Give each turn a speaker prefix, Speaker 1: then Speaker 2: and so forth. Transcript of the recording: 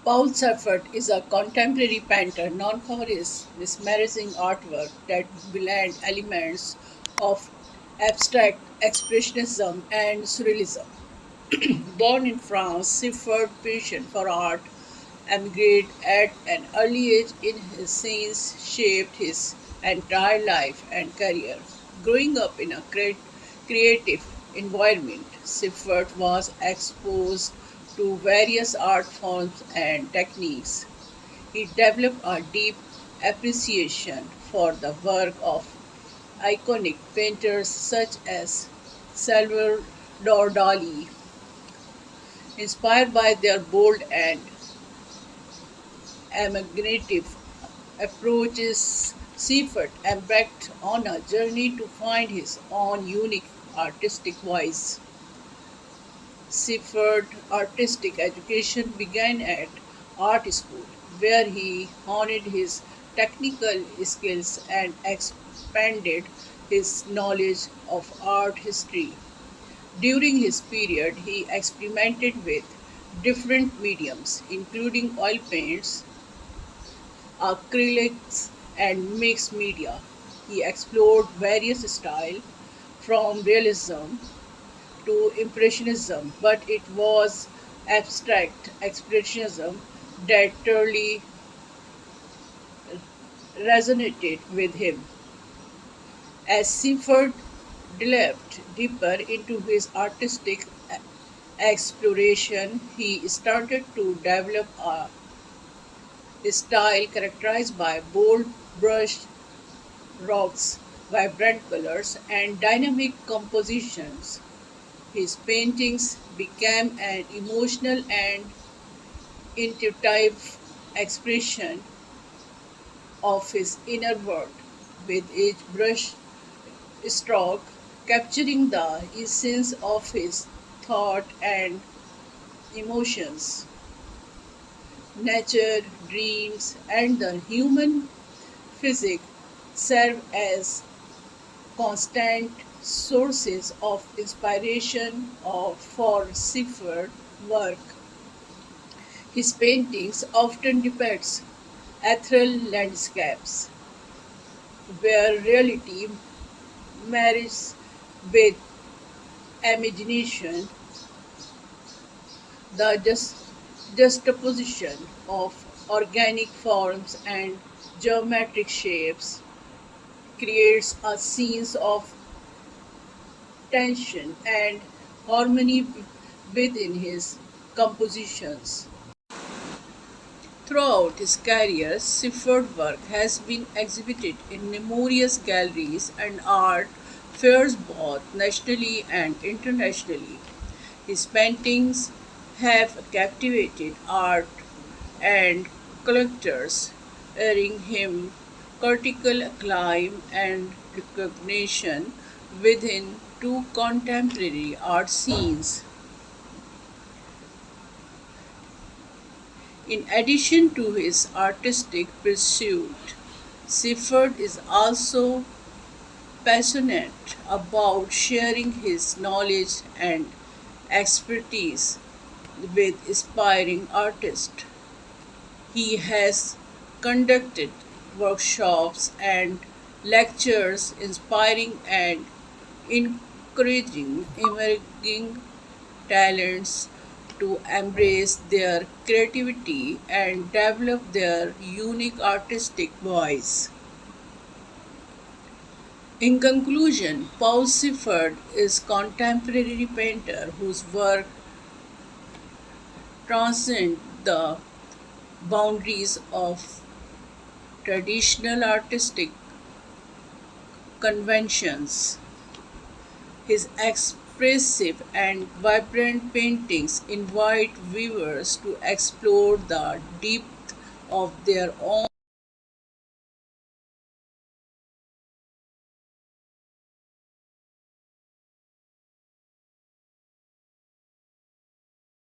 Speaker 1: Paul Sarfat is a contemporary painter known for his mesmerizing artwork that blend elements of abstract expressionism and surrealism. Born in France, Siffert passion for art emigrated at an early age in his scenes shaped his entire life and career. Growing up in a creative environment, Siffert was exposed to various art forms and techniques. He developed a deep appreciation for the work of iconic painters such as Salvador Dali. Inspired by their bold and imaginative approaches, Seifert embarked on a journey to find his own unique artistic voice. Seifert's artistic education began at art school, where he honed his technical skills and expanded his knowledge of art history. During his period, he experimented with different mediums, including oil paints, acrylics, and mixed media. He explored various styles from realism to impressionism, but it was abstract expressionism that truly resonated with him. As Seifert delved deeper into his artistic exploration, he started to develop a style characterized by bold brush strokes, vibrant colors, and dynamic compositions. His paintings became an emotional and intuitive expression of his inner world, with each brush stroke capturing the essence of his thought and emotions. Nature, dreams, and the human physique serve as constant sources of inspiration for Seifert's work. His paintings often depict ethereal landscapes where reality marries with imagination. The juxtaposition of organic forms and geometric shapes creates a sense of tension and harmony within his compositions. Throughout his career, Seifert's work has been exhibited in numerous galleries and art fairs both nationally and internationally. His paintings have captivated art and collectors, earning him critical acclaim and recognition within two contemporary art scenes. In addition to his artistic pursuit, Seifert is also passionate about sharing his knowledge and expertise with aspiring artists. He has conducted workshops and lectures inspiring and encouraging emerging talents to embrace their creativity and develop their unique artistic voice. In conclusion, Paul Sifford is contemporary painter whose work transcend the boundaries of traditional artistic conventions. His expressive and vibrant paintings invite viewers to explore the depth of their own